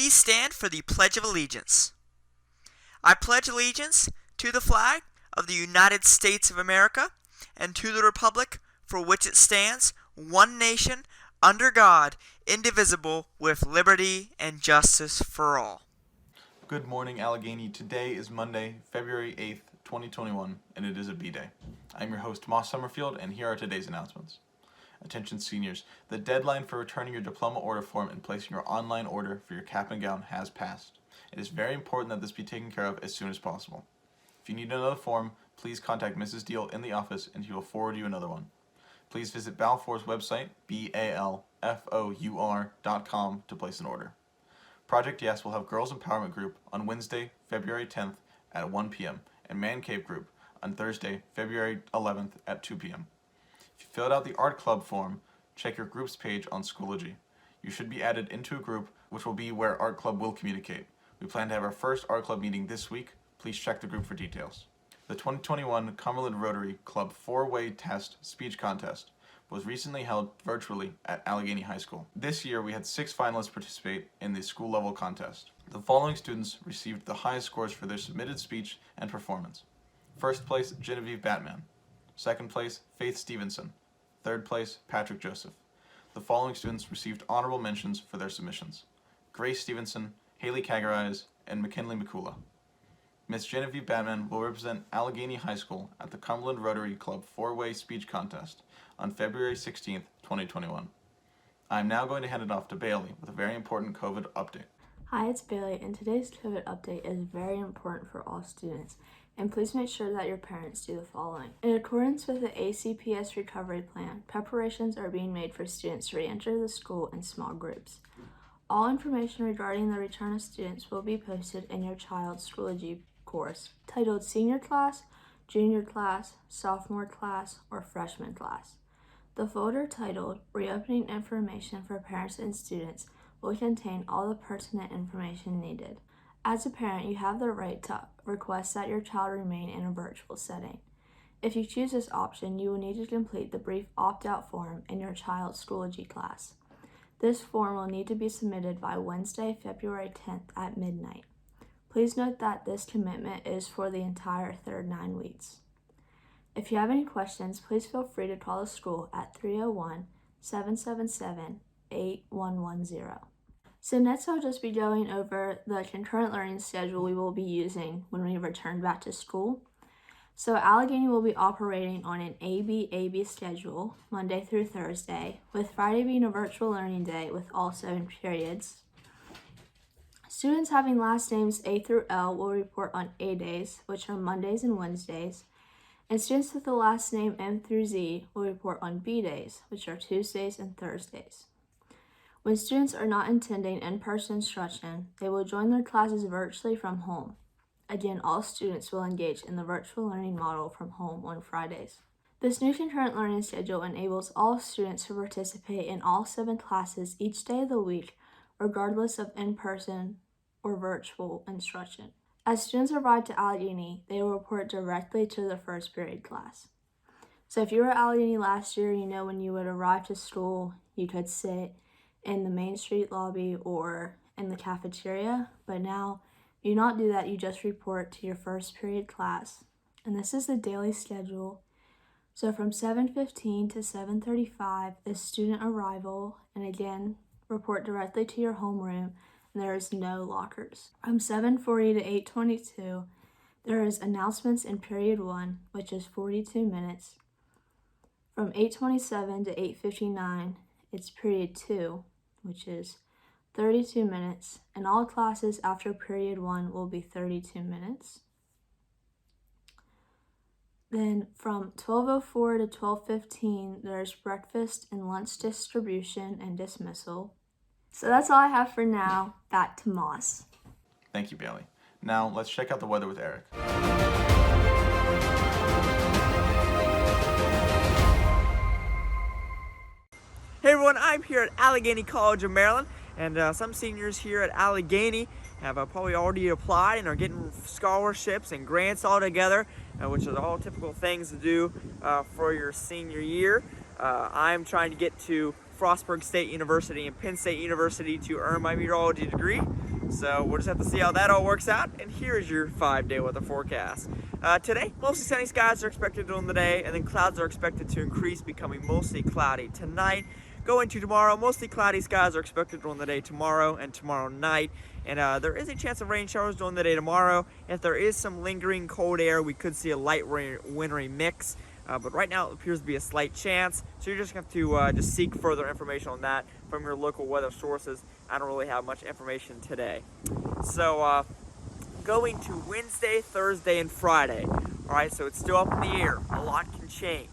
Please stand for the Pledge of Allegiance. I pledge allegiance to the flag of the United States of America and to the republic for which it stands, one nation, under God, indivisible, with liberty and justice for all. Good morning, Allegheny. Today is Monday, February 8th, 2021, and it is a B-Day. I'm your host, Moss Summerfield, and here are today's announcements. Attention seniors, the deadline for returning your diploma order form and placing your online order for your cap and gown has passed. It is very important that this be taken care of as soon as possible. If you need another form, please contact Mrs. Deal in the office and she will forward you another one. Please visit Balfour's website, balfour.com, to place an order. Project Yes will have Girls Empowerment Group on Wednesday, February 10th at 1 p.m. and Man Cave Group on Thursday, February 11th at 2 p.m. If you filled out the Art Club form, check your groups page on Schoology. You should be added into a group, which will be where Art Club will communicate. We plan to have our first Art Club meeting this week. Please check the group for details. The 2021 Cumberland Rotary Club 4-Way Test Speech Contest was recently held virtually at Allegheny High School. This year, we had 6 finalists participate in the school-level contest. The following students received the highest scores for their submitted speech and performance. First place, Genevieve Batman. Second place, Faith Stevenson. Third place, Patrick Joseph. The following students received honorable mentions for their submissions: Grace Stevenson, Haley Kagarais, and McKinley McCula. Miss Genevieve Batman will represent Allegheny High School at the Cumberland Rotary Club 4-Way Speech Contest on February 16th, 2021. I am now going to hand it off to Bailey with a very important COVID update. Hi, it's Bailey, and today's COVID update is very important for all students. And please make sure that your parents do the following. In accordance with the ACPS recovery plan, preparations are being made for students to re-enter the school in small groups. All information regarding the return of students will be posted in your child's Schoology course titled Senior Class, Junior Class, Sophomore Class, or Freshman Class. The folder titled Reopening Information for Parents and Students will contain all the pertinent information needed. As a parent, you have the right to request that your child remain in a virtual setting. If you choose this option, you will need to complete the brief opt-out form in your child's Schoology class. This form will need to be submitted by Wednesday, February 10th at midnight. Please note that this commitment is for the entire third 9 weeks. If you have any questions, please feel free to call the school at 301-777-8110. So next I'll just be going over the concurrent learning schedule we will be using when we return back to school. So Allegheny will be operating on an AB schedule, Monday through Thursday, with Friday being a virtual learning day with all 7 periods. Students having last names A through L will report on A days, which are Mondays and Wednesdays, and students with the last name M through Z will report on B days, which are Tuesdays and Thursdays. When students are not attending in-person instruction, they will join their classes virtually from home. Again, all students will engage in the virtual learning model from home on Fridays. This new concurrent learning schedule enables all students to participate in all 7 classes each day of the week, regardless of in-person or virtual instruction. As students arrive to Allegheny, they will report directly to the first period class. So if you were at Allegheny last year, you know when you would arrive to school, you could sit in the Main Street lobby or in the cafeteria, but now you do not do that. You just report to your first period class, and this is the daily schedule. So from 7:15 to 7:35 is student arrival, and again report directly to your homeroom, and there is no lockers. From 7:40 to 8:22 there is announcements in period 1, which is 42 minutes. From 8:27 to 8:59 it's period 2, which is 32 minutes, and all classes after period 1 will be 32 minutes. Then from 12:04 to 12:15, there's breakfast and lunch distribution and dismissal. So that's all I have for now. Back to Moss. Thank you, Bailey. Now, let's check out the weather with Eric. Hey everyone, I'm here at Allegheny College of Maryland, and some seniors here at Allegheny have probably already applied and are getting scholarships and grants all together, which are all typical things to do for your senior year. I'm trying to get to Frostburg State University and Penn State University to earn my meteorology degree. So we'll just have to see how that all works out. And here's your 5-day weather forecast. Today, mostly sunny skies are expected during the day, and then clouds are expected to increase, becoming mostly cloudy tonight. Going to tomorrow, mostly cloudy skies are expected during the day tomorrow and tomorrow night. And there is a chance of rain showers during the day tomorrow. If there is some lingering cold air, we could see a light wintry mix. But right now it appears to be a slight chance. So you're just going to have to just seek further information on that from your local weather sources. I don't really have much information today. So going to Wednesday, Thursday, and Friday. Alright, so it's still up in the air. A lot can change.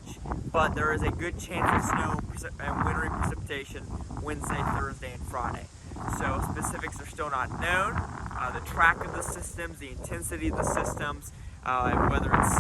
But there is a good chance of snow and wintry precipitation Wednesday, Thursday, and Friday. So specifics are still not known. The track of the systems, the intensity of the systems, whether it's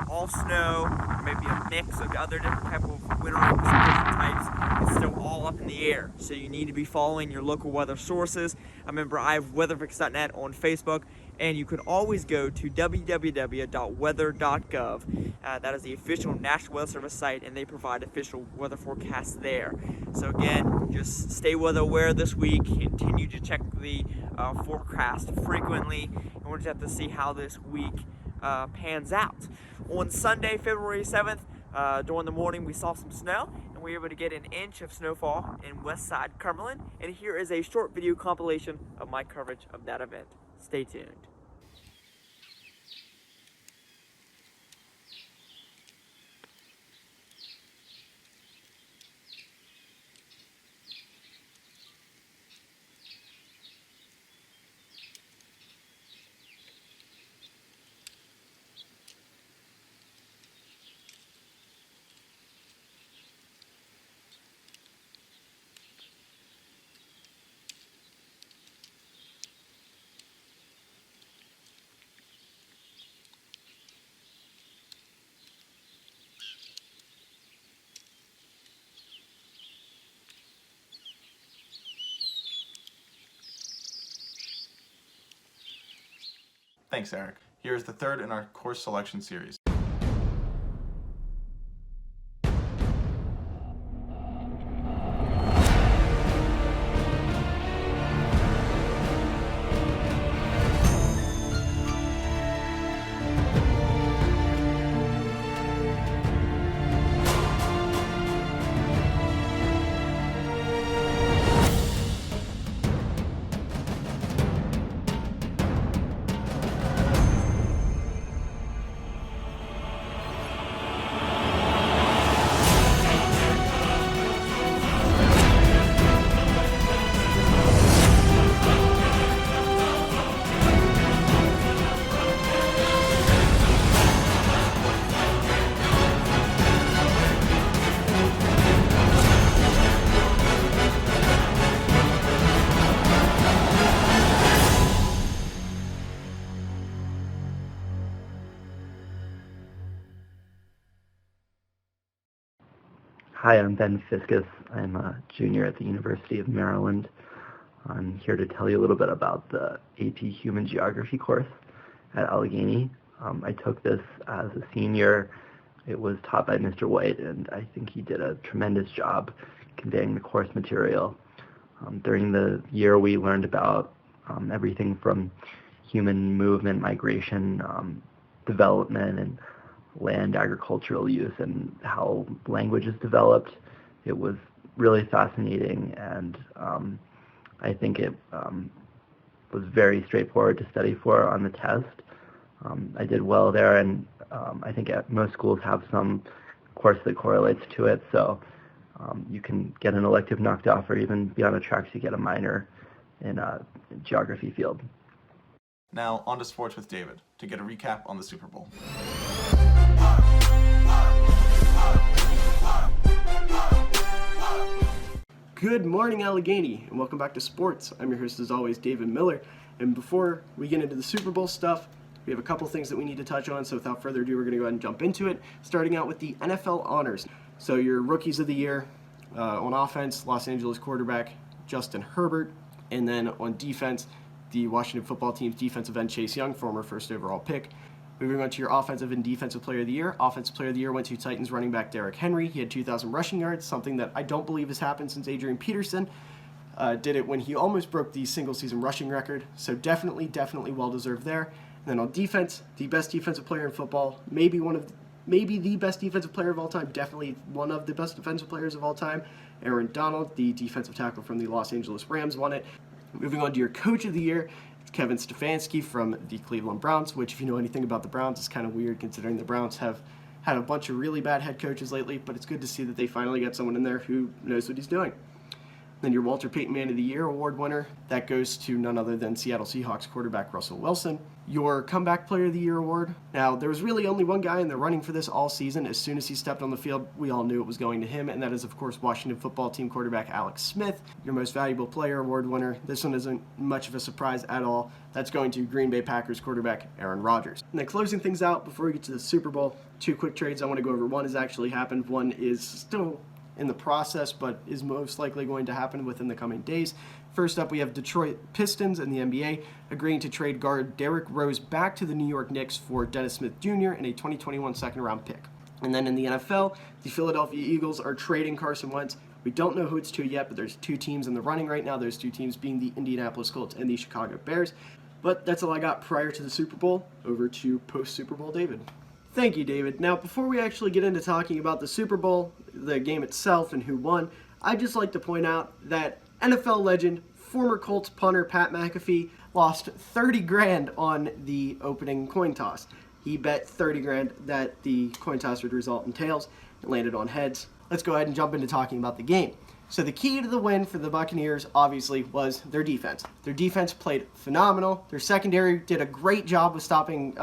all snow or maybe a mix of other different type of wintry precipitation types, it's still all up in the air. So you need to be following your local weather sources. Remember, I have weatherfix.net on Facebook, and you can always go to www.weather.gov. That is the official National Weather Service site, and they provide official weather forecasts there. So again, just stay weather aware this week. Continue to check the forecast frequently, and we'll just have to see how this week pans out. On Sunday, February 7th, during the morning, we saw some snow, and we were able to get an inch of snowfall in Westside Cumberland. And here is a short video compilation of my coverage of that event. Stay tuned. Thanks, Eric. Here is the third in our course selection series. Hi, I'm Ben Fiskus. I'm a junior at the University of Maryland. I'm here to tell you a little bit about the AP Human Geography course at Allegheny. I took this as a senior. It was taught by Mr. White, and I think he did a tremendous job conveying the course material. During the year, we learned about everything from human movement, migration, development, and land agricultural use and how language is developed. It was really fascinating, and I think it was very straightforward to study for on the test. I did well there, and I think most schools have some course that correlates to it, so you can get an elective knocked off or even be on a track to get a minor in a geography field. Now, on to sports with David to get a recap on the Super Bowl. Good morning, Allegheny, and welcome back to sports. I'm your host, as always, David Miller. And before we get into the Super Bowl stuff, we have a couple things that we need to touch on. So without further ado, we're going to go ahead and jump into it, starting out with the NFL honors. So your rookies of the year on offense, Los Angeles quarterback Justin Herbert, and then on defense, the Washington football team's defensive end Chase Young, former first overall pick. Moving on to your offensive and defensive player of the year. Offensive player of the year went to Titans running back Derrick Henry. He had 2,000 rushing yards, something that I don't believe has happened since Adrian Peterson. did it when he almost broke the single-season rushing record, so definitely well-deserved there. And then on defense, the best defensive player in football, maybe the best defensive player of all time, definitely one of the best defensive players of all time, Aaron Donald, the defensive tackle from the Los Angeles Rams, won it. Moving on to your coach of the year, it's Kevin Stefanski from the Cleveland Browns, which, if you know anything about the Browns, is kind of weird considering the Browns have had a bunch of really bad head coaches lately, but it's good to see that they finally got someone in there who knows what he's doing. Then your Walter Payton Man of the Year award winner, that goes to none other than Seattle Seahawks quarterback Russell Wilson. Your Comeback Player of the Year award, now there was really only one guy in the running for this all season. As soon as he stepped on the field, we all knew it was going to him, and that is, of course, Washington football team quarterback Alex Smith. Your Most Valuable Player award winner, this one isn't much of a surprise at all. That's going to Green Bay Packers quarterback Aaron Rodgers. And then closing things out before we get to the Super Bowl, 2 quick trades I want to go over. One has actually happened, one is still in the process, but is most likely going to happen within the coming days. First up, we have Detroit Pistons in the NBA agreeing to trade guard Derrick Rose back to the New York Knicks for Dennis Smith Jr. and a 2021 second-round pick. And then in the NFL, the Philadelphia Eagles are trading Carson Wentz. We don't know who it's to yet, but there's 2 teams in the running right now. Those 2 teams being the Indianapolis Colts and the Chicago Bears. But that's all I got prior to the Super Bowl. Over to post-Super Bowl David. Thank you, David. Now, before we actually get into talking about the Super Bowl, the game itself, and who won, I'd just like to point out that NFL legend, former Colts punter Pat McAfee lost 30 grand on the opening coin toss. He bet 30 grand that the coin toss would result in tails. It landed on heads. Let's go ahead and jump into talking about the game. So the key to the win for the Buccaneers, obviously, was their defense. Their defense played phenomenal. Their secondary did a great job with stopping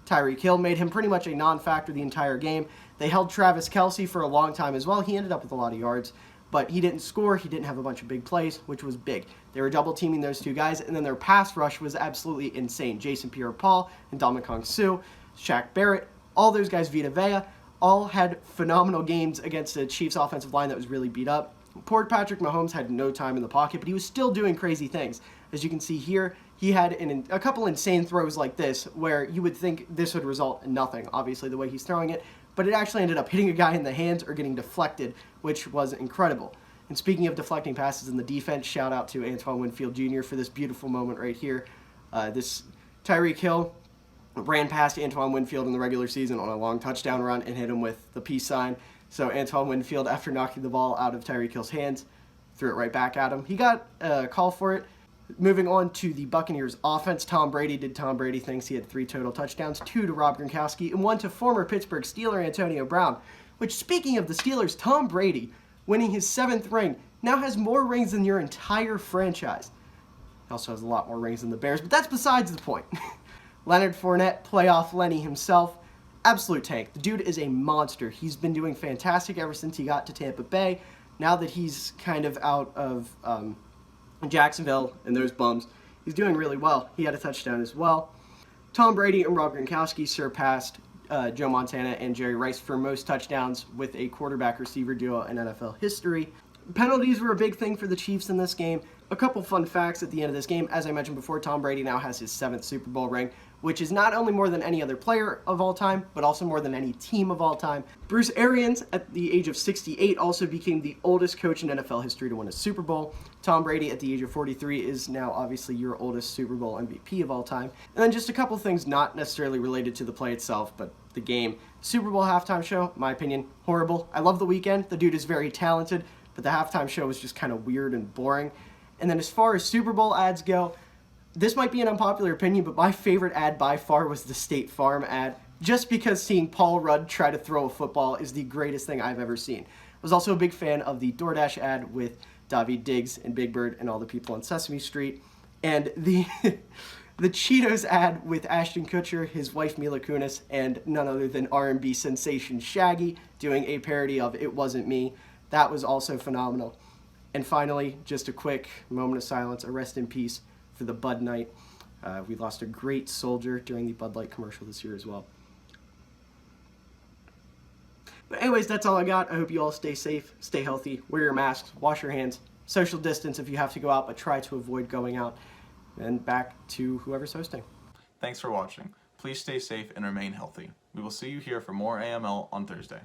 Tyreek Hill, made him pretty much a non-factor the entire game. They held Travis Kelce for a long time as well. He ended up with a lot of yards, but he didn't score. He didn't have a bunch of big plays, which was big. They were double-teaming those 2 guys, and then their pass rush was absolutely insane. Jason Pierre-Paul and Ndamukong Suh, Shaq Barrett, all those guys, Vita Vea, all had phenomenal games against a Chiefs offensive line that was really beat up. Poor Patrick Mahomes had no time in the pocket, but he was still doing crazy things. As you can see here, he had a couple insane throws like this, where you would think this would result in nothing, obviously, the way he's throwing it, but it actually ended up hitting a guy in the hands or getting deflected, which was incredible. And speaking of deflecting passes in the defense, shout out to Antoine Winfield Jr. for this beautiful moment right here. This Tyreek Hill ran past Antoine Winfield in the regular season on a long touchdown run and hit him with the peace sign. So Antoine Winfield, after knocking the ball out of Tyreek Hill's hands, threw it right back at him. He got a call for it. Moving on to the Buccaneers offense, Tom Brady did Tom Brady things. He had 3 total touchdowns, 2 to Rob Gronkowski, and 1 to former Pittsburgh Steeler Antonio Brown. Which, speaking of the Steelers, Tom Brady, winning his 7th ring, now has more rings than your entire franchise. He also has a lot more rings than the Bears, but that's besides the point. Leonard Fournette, playoff Lenny himself, absolute tank. The dude is a monster. He's been doing fantastic ever since he got to Tampa Bay. Now that he's kind of out of Jacksonville and those bums, he's doing really well. He had a touchdown as well. Tom Brady and Rob Gronkowski surpassed Joe Montana and Jerry Rice for most touchdowns with a quarterback-receiver duo in NFL history. Penalties were a big thing for the Chiefs in this game. A couple fun facts at the end of this game. As I mentioned before, Tom Brady now has his 7th Super Bowl ring, which is not only more than any other player of all time, but also more than any team of all time. Bruce Arians, at the age of 68, also became the oldest coach in NFL history to win a Super Bowl. Tom Brady, at the age of 43, is now obviously your oldest Super Bowl MVP of all time. And then just a couple things not necessarily related to the play itself, but the game. Super Bowl halftime show, my opinion, horrible. I love The Weeknd. The dude is very talented, but the halftime show was just kind of weird and boring. And then as far as Super Bowl ads go, this might be an unpopular opinion, but my favorite ad by far was the State Farm ad, just because seeing Paul Rudd try to throw a football is the greatest thing I've ever seen. I was also a big fan of the DoorDash ad with Daveed Diggs and Big Bird and all the people on Sesame Street, and the the Cheetos ad with Ashton Kutcher, his wife Mila Kunis, and none other than R&B sensation Shaggy doing a parody of It Wasn't Me. That was also phenomenal. And finally, just a quick moment of silence, a rest in peace for the Bud Knight. We lost a great soldier during the Bud Light commercial this year as well. But anyways, that's all I got. I hope you all stay safe, stay healthy, wear your masks, wash your hands, social distance if you have to go out, but try to avoid going out. And back to whoever's hosting. Thanks for watching. Please stay safe and remain healthy. We will see you here for more AML on Thursday.